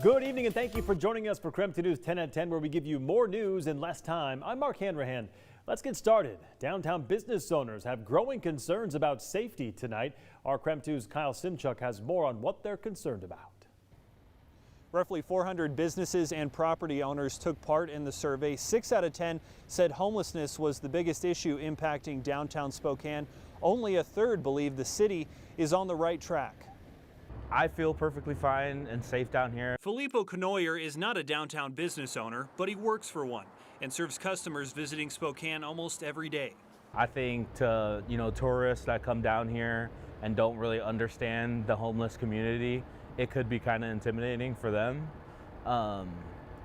Good evening and thank you for joining us for KREM 2 News 10 at 10, where we give you more news in less time. I'm Mark Hanrahan. Let's get started. Downtown business owners have growing concerns about safety tonight. Our KREM 2's Kyle Simchuk has more on what they're concerned about. Roughly 400 businesses and property owners took part in the survey. 6 out of 10 said homelessness was the biggest issue impacting downtown Spokane. Only a third believe the city is on the right track. I feel perfectly fine and safe down here. Filippo Canoyer is not a downtown business owner, but he works for one and serves customers visiting Spokane almost every day. I think to tourists that come down here and don't really understand the homeless community, it could be kind of intimidating for them.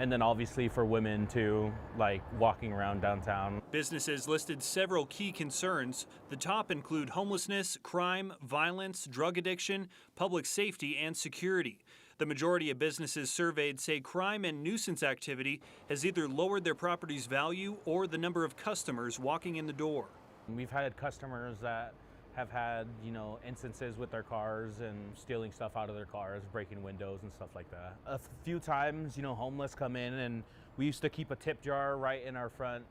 And then obviously for women too, like walking around downtown. Businesses listed several key concerns. The top include homelessness, crime, violence, drug addiction, public safety, and security. The majority of businesses surveyed say crime and nuisance activity has either lowered their property's value or the number of customers walking in the door. We've had customers that have had, instances with their cars and stealing stuff out of their cars, breaking windows and stuff like that. A few times, homeless come in, and we used to keep a tip jar right in our front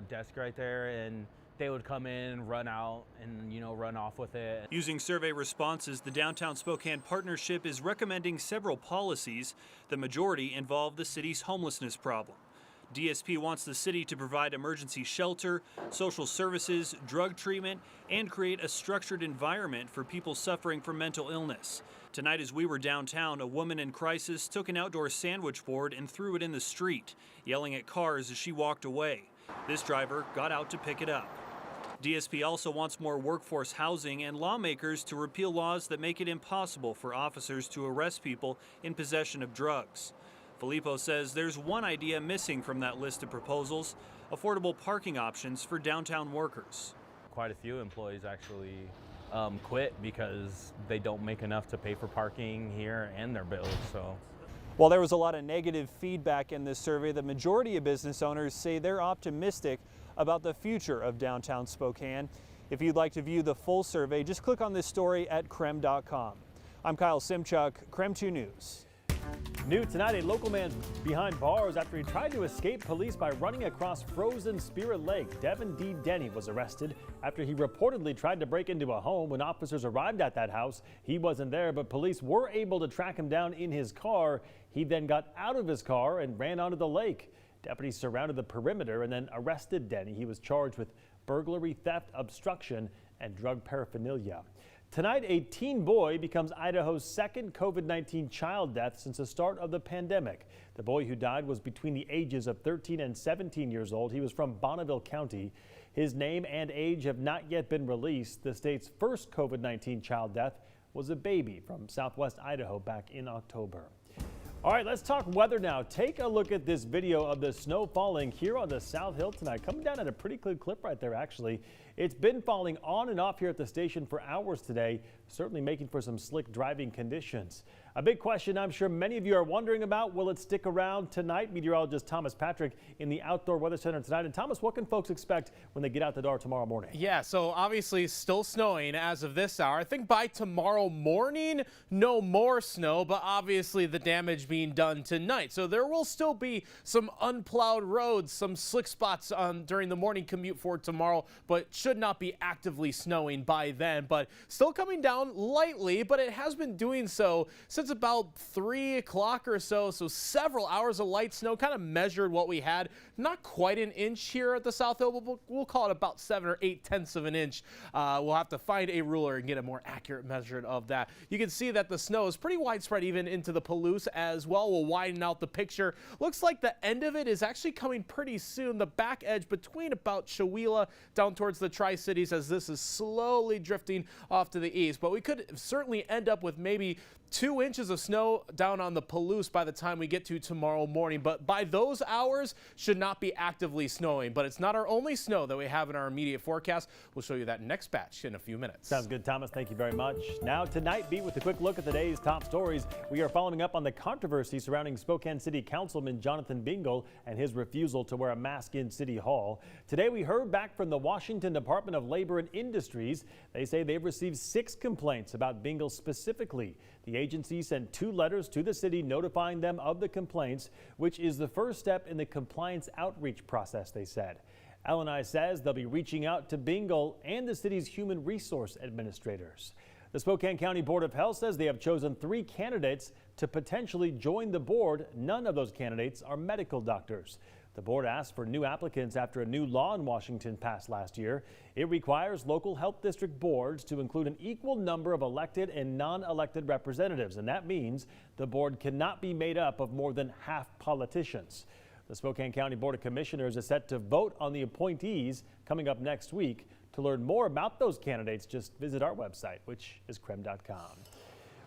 desk right there, and they would come in, run out, and run off with it. Using survey responses, the Downtown Spokane Partnership is recommending several policies. The majority involve the city's homelessness problem. DSP wants the city to provide emergency shelter, social services, drug treatment, and create a structured environment for people suffering from mental illness. Tonight, as we were downtown, a woman in crisis took an outdoor sandwich board and threw it in the street, yelling at cars as she walked away. This driver got out to pick it up. DSP also wants more workforce housing and lawmakers to repeal laws that make it impossible for officers to arrest people in possession of drugs. Filippo says there's one idea missing from that list of proposals: affordable parking options for downtown workers. Quite a few employees actually quit because they don't make enough to pay for parking here and their bills. So, while there was a lot of negative feedback in this survey, the majority of business owners say they're optimistic about the future of downtown Spokane. If you'd like to view the full survey, just click on this story at KREM.com. I'm Kyle Simchuk, KREM 2 News. New tonight, a local man's behind bars after he tried to escape police by running across frozen Spirit Lake. Devin D. Denny was arrested after he reportedly tried to break into a home. When officers arrived at that house, he wasn't there, but police were able to track him down in his car. He then got out of his car and ran onto the lake. Deputies surrounded the perimeter and then arrested Denny. He was charged with burglary, theft, obstruction, and drug paraphernalia. Tonight, a teen boy becomes Idaho's second COVID-19 child death since the start of the pandemic. The boy who died was between the ages of 13 and 17 years old. He was from Bonneville County. His name and age have not yet been released. The state's first COVID-19 child death was a baby from southwest Idaho back in October. All right, let's talk weather now. Take a look at this video of the snow falling here on the South Hill tonight. Coming down at a pretty good clip right there, actually. It's been falling on and off here at the station for hours today, certainly making for some slick driving conditions. A big question I'm sure many of you are wondering about: will it stick around tonight? Meteorologist Thomas Patrick in the Outdoor Weather Center tonight. And Thomas, what can folks expect when they get out the door tomorrow morning? Yeah, so obviously still snowing as of this hour. I think by tomorrow morning, no more snow, but obviously the damage being done tonight. So there will still be some unplowed roads, some slick spots during the morning commute for tomorrow, but should not be actively snowing by then. But still coming down lightly, but it has been doing so since about 3 o'clock or so. So several hours of light snow, kind of measured what we had. Not quite an inch here at the South Hill, but we'll call it about 7 or 8/10 of an inch. We'll have to find a ruler and get a more accurate measure of that. You can see that the snow is pretty widespread even into the Palouse as well. We'll widen out the picture. Looks like the end of it is actually coming pretty soon. The back edge between about Chewelah down towards the Tri-Cities, as this is slowly drifting off to the east. But we could certainly end up with maybe 2 inches of snow down on the Palouse by the time we get to tomorrow morning. But by those hours, should not be actively snowing. But it's not our only snow that we have in our immediate forecast. We'll show you that next batch in a few minutes. Sounds good, Thomas. Thank you very much. Now, Tonight Beat with a quick look at the day's top stories. We are following up on the controversy surrounding Spokane City Councilman Jonathan Bingle and his refusal to wear a mask in City Hall. Today, we heard back from the Washington Department of Labor and Industries. They say they've received 6 complaints about Bingle specifically. The agency sent 2 letters to the city notifying them of the complaints, which is the first step in the compliance outreach process, they said. LNI says they'll be reaching out to Bingle and the city's human resource administrators. The Spokane County Board of Health says they have chosen 3 candidates to potentially join the board. None of those candidates are medical doctors. The board asked for new applicants after a new law in Washington passed last year. It requires local health district boards to include an equal number of elected and non-elected representatives, and that means the board cannot be made up of more than half politicians. The Spokane County Board of Commissioners is set to vote on the appointees coming up next week. To learn more about those candidates, just visit our website, which is KREM.com.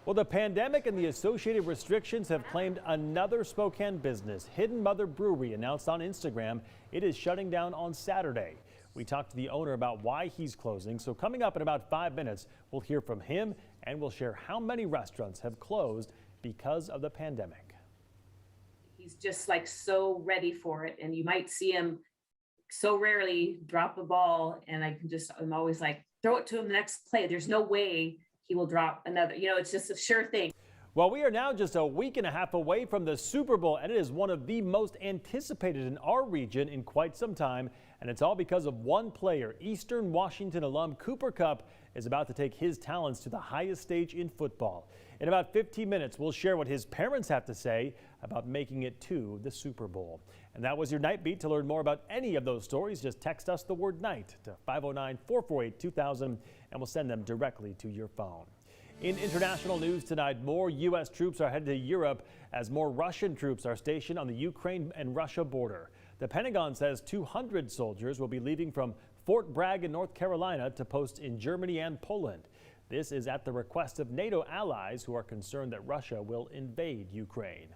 Well, the pandemic and the associated restrictions have claimed another Spokane business. Hidden Mother Brewery announced on Instagram it is shutting down on Saturday. We talked to the owner about why he's closing. So coming up in about 5 minutes, we'll hear from him and we'll share how many restaurants have closed because of the pandemic. He's just like so ready for it. And you might see him so rarely drop a ball. And I'm always like, throw it to him the next play. There's no way he will drop another, it's just a sure thing. Well, we are now just a week and a half away from the Super Bowl, and it is one of the most anticipated in our region in quite some time. And it's all because of one player. Eastern Washington alum Cooper Kupp is about to take his talents to the highest stage in football. In about 15 minutes, we'll share what his parents have to say about making it to the Super Bowl. And that was your Night Beat. To learn more about any of those stories, just text us the word night to 509-448-2000 and we'll send them directly to your phone. In international news tonight, more U.S. troops are headed to Europe as more Russian troops are stationed on the Ukraine and Russia border. The Pentagon says 200 soldiers will be leaving from Fort Bragg in North Carolina to post in Germany and Poland. This is at the request of NATO allies who are concerned that Russia will invade Ukraine.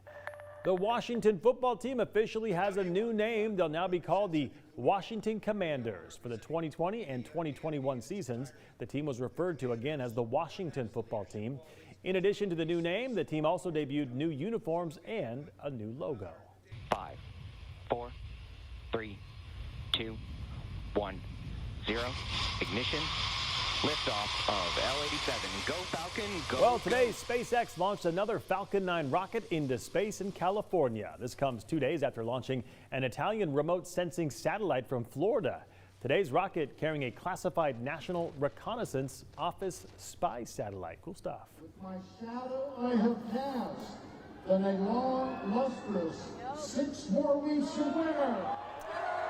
The Washington football team officially has a new name. They'll now be called the Washington Commanders. For the 2020 and 2021 seasons, the team was referred to again as the Washington football team. In addition to the new name, the team also debuted new uniforms and a new logo. 5, 4, 3, 2, 1, 0. Ignition. Liftoff of L-87. Go Falcon, go. Well, today SpaceX launched another Falcon 9 rocket into space in California. This comes 2 days after launching an Italian remote sensing satellite from Florida. Today's rocket carrying a classified National Reconnaissance Office spy satellite. Cool stuff. With my shadow I have passed, then a long, lustrous 6 more weeks of winter.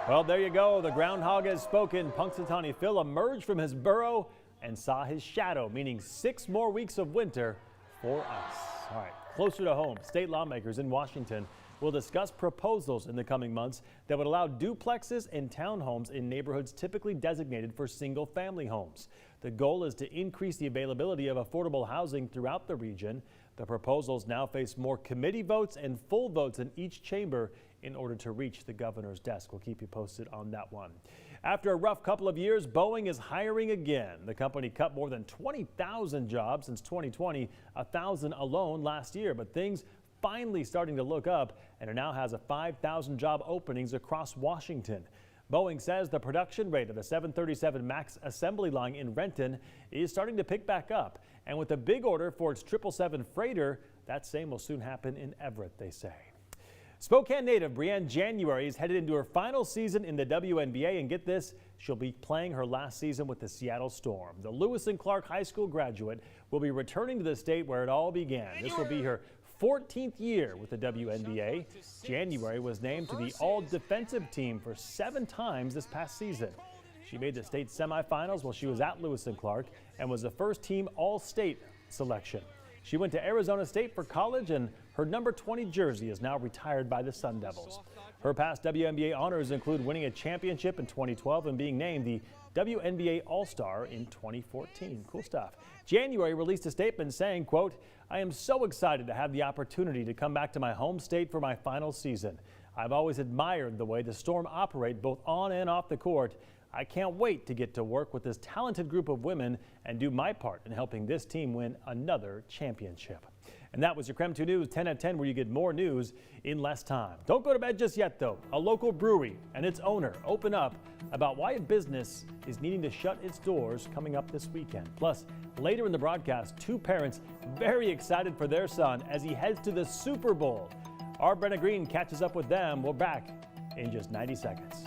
Well, there you go. The groundhog has spoken. Punxsutawney Phil emerged from his burrow and saw his shadow, meaning 6 more weeks of winter for us. All right, closer to home, state lawmakers in Washington will discuss proposals in the coming months that would allow duplexes and townhomes in neighborhoods typically designated for single-family homes. The goal is to increase the availability of affordable housing throughout the region. The proposals now face more committee votes and full votes in each chamber in order to reach the governor's desk. We'll keep you posted on that one. After a rough couple of years, Boeing is hiring again. The company cut more than 20,000 jobs since 2020, 1,000 alone last year. But things finally starting to look up, and it now has 5,000 job openings across Washington. Boeing says the production rate of the 737 MAX assembly line in Renton is starting to pick back up. And with a big order for its 777 freighter, that same will soon happen in Everett, they say. Spokane native Brianne January is headed into her final season in the WNBA, and get this, she'll be playing her last season with the Seattle Storm. The Lewis and Clark High School graduate will be returning to the state where it all began. This will be her 14th year with the WNBA. January was named to the all-defensive team for 7 times this past season. She made the state semifinals while she was at Lewis and Clark and was the first team all-state selection. She went to Arizona State for college, and her number 20 jersey is now retired by the Sun Devils. Her past WNBA honors include winning a championship in 2012 and being named the WNBA All-Star in 2014. Cool stuff. January released a statement saying, quote, "I am so excited to have the opportunity to come back to my home state for my final season. I've always admired the way the Storm operate both on and off the court. I can't wait to get to work with this talented group of women and do my part in helping this team win another championship." And that was your KREM 2 News 10 at 10, where you get more news in less time. Don't go to bed just yet, though. A local brewery and its owner open up about why a business is needing to shut its doors coming up this weekend. Plus, later in the broadcast, two parents very excited for their son as he heads to the Super Bowl. Our Brenna Green catches up with them. We're back in just 90 seconds.